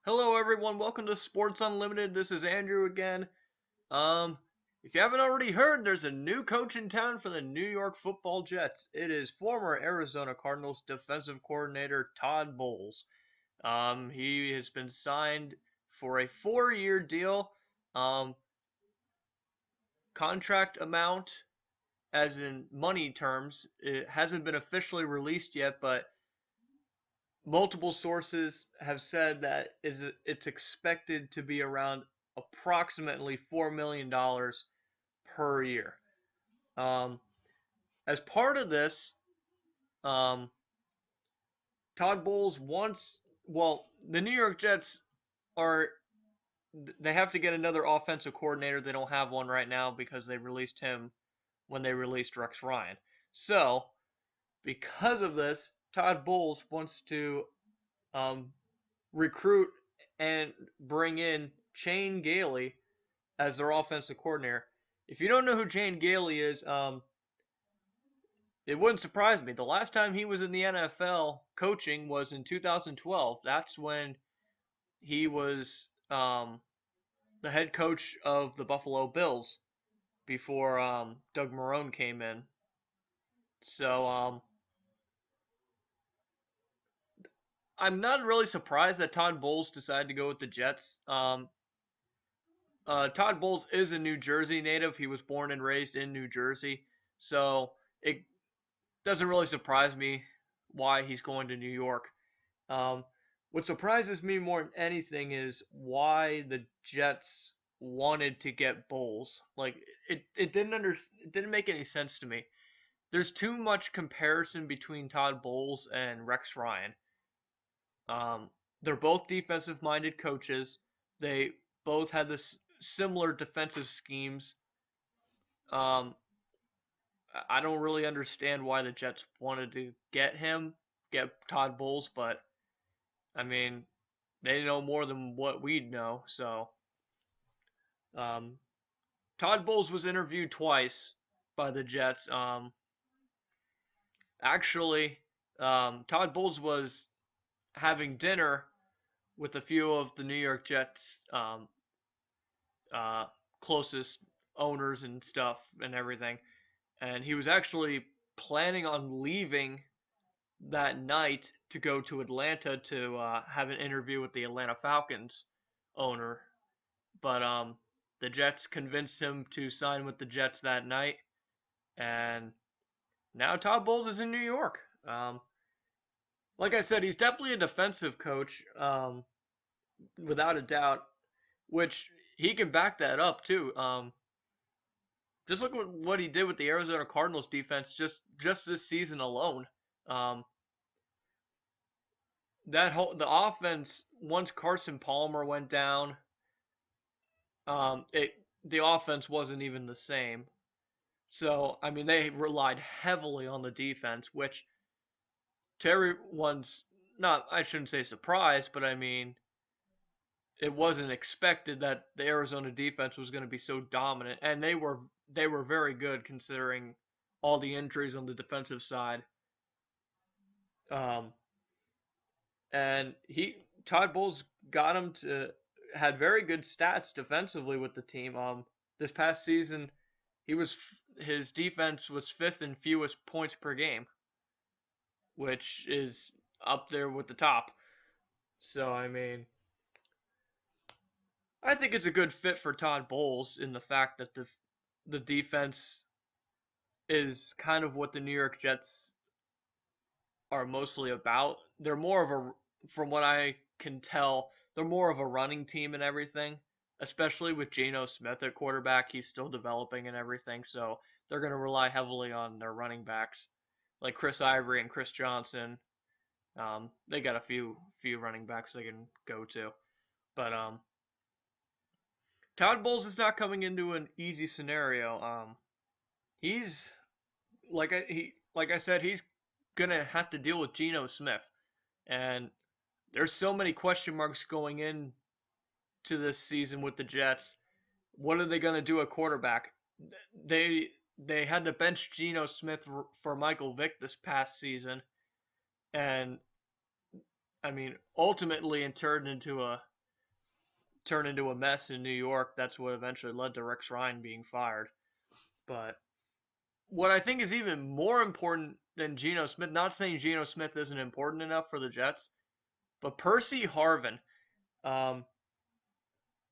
Hello everyone, welcome to Sports Unlimited. This is Andrew again. Um, if you haven't already heard, there's a new coach in town for the New York Football Jets. It is former Arizona Cardinals defensive coordinator Todd Bowles. He has been signed for a 4-year deal. Um, Contract amount, as in money terms, it hasn't been officially released yet, but multiple sources have said that it's expected to be around approximately $4 million per year. Um, as part of this, um, Todd Bowles wants, well, the New York Jets are, they have to get another offensive coordinator. They don't have one right now because they released him when they released Rex Ryan. So, because of this, Todd Bowles wants to um, recruit and bring in Shane Gailey as their offensive coordinator. If you don't know who Shane Gailey is, it wouldn't surprise me. The last time he was in the NFL coaching was in 2012. That's when he was the head coach of the Buffalo Bills before Doug Marrone came in. So I'm not really surprised that Todd Bowles decided to go with the Jets. Todd Bowles is a New Jersey native. He was born and raised in New Jersey. So it doesn't really surprise me why he's going to New York. Um, what surprises me more than anything is why the Jets wanted to get Bowles. Like it didn't make any sense to me. There's too much comparison between Todd Bowles and Rex Ryan. Um, they're both defensive minded coaches. They both had this similar defensive schemes. Um, I don't really understand why the Jets wanted to get Todd Bowles, but I mean, they know more than what we'd know. So, um, Todd Bowles was interviewed twice by the Jets. Actually, Todd Bowles was having dinner with a few of the New York Jets uh, closest owners and stuff and everything, and he was actually planning on leaving that night to go to Atlanta to have an interview with the Atlanta Falcons owner, but the Jets convinced him to sign with the Jets that night, and now Todd Bowles is in New York. Like I said, he's definitely a defensive coach, without a doubt, which he can back that up too. Just look at what he did with the Arizona Cardinals defense just this season alone. Um, the offense once Carson Palmer went down, it the offense wasn't even the same. So I mean they relied heavily on the defense, which to everyone's not I shouldn't say surprise, but I mean it wasn't expected that the Arizona defense was going to be so dominant, and they were very good considering all the injuries on the defensive side. Um, and he Todd Bowles got him to had very good stats defensively with the team. This past season, his defense was fifth in fewest points per game, which is up there with the top. So I mean, I think it's a good fit for Todd Bowles in the fact that the defense is kind of what the New York Jets are mostly about. They're more of from what I can tell, they're more of a running team and everything, especially with Geno Smith at quarterback. He's still developing and everything, so they're going to rely heavily on their running backs, like Chris Ivory and Chris Johnson. They got a few running backs they can go to, but Todd Bowles is not coming into an easy scenario. He's like I said, he's gonna have to deal with Geno Smith, and there's so many question marks going in to this season with the Jets. What are they gonna do at quarterback? They they had to bench Geno Smith for Michael Vick this past season, and I mean ultimately it turned into turn into a mess in New York. That's what eventually led to Rex Ryan being fired. But what I think is even more important than Geno Smith, not saying Geno Smith isn't important enough for the Jets, but Percy Harvin, um,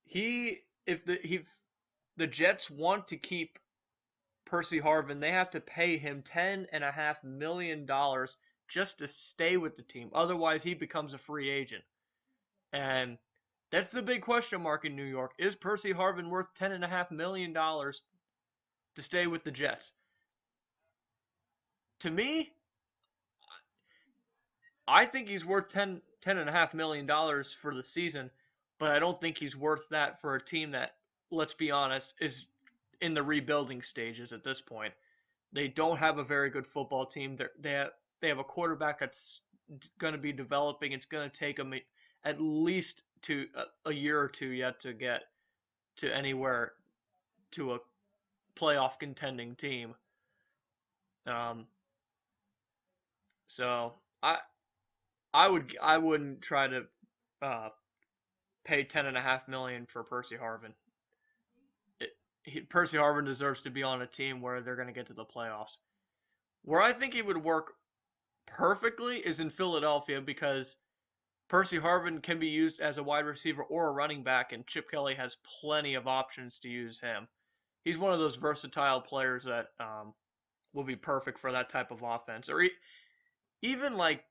if the Jets want to keep Percy Harvin, they have to pay him $10.5 million just to stay with the team. Otherwise, he becomes a free agent. And that's the big question mark in New York. Is Percy Harvin worth $10.5 million to stay with the Jets? To me, I think he's worth $10.5 million for the season, but I don't think he's worth that for a team that, let's be honest, is in the rebuilding stages at this point. They don't have a very good football team. They have a quarterback that's going to be developing. It's going to take them at least a year or two yet to get to anywhere to a playoff contending team. Um, so I wouldn't try to uh, pay $10.5 million for Percy Harvin. Percy Harvin deserves to be on a team where they're going to get to the playoffs. Where I think he would work perfectly is in Philadelphia because Percy Harvin can be used as a wide receiver or a running back, and Chip Kelly has plenty of options to use him. He's one of those versatile players that will be perfect for that type of offense. Or even like,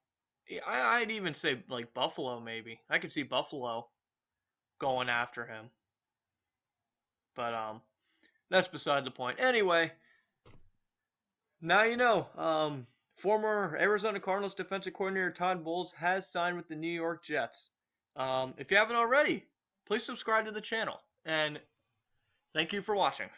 I'd even say like Buffalo maybe. I could see Buffalo going after him. But that's beside the point. Anyway, now you know. Former Arizona Cardinals defensive coordinator Todd Bowles has signed with the New York Jets. If you haven't already, please subscribe to the channel. And thank you for watching.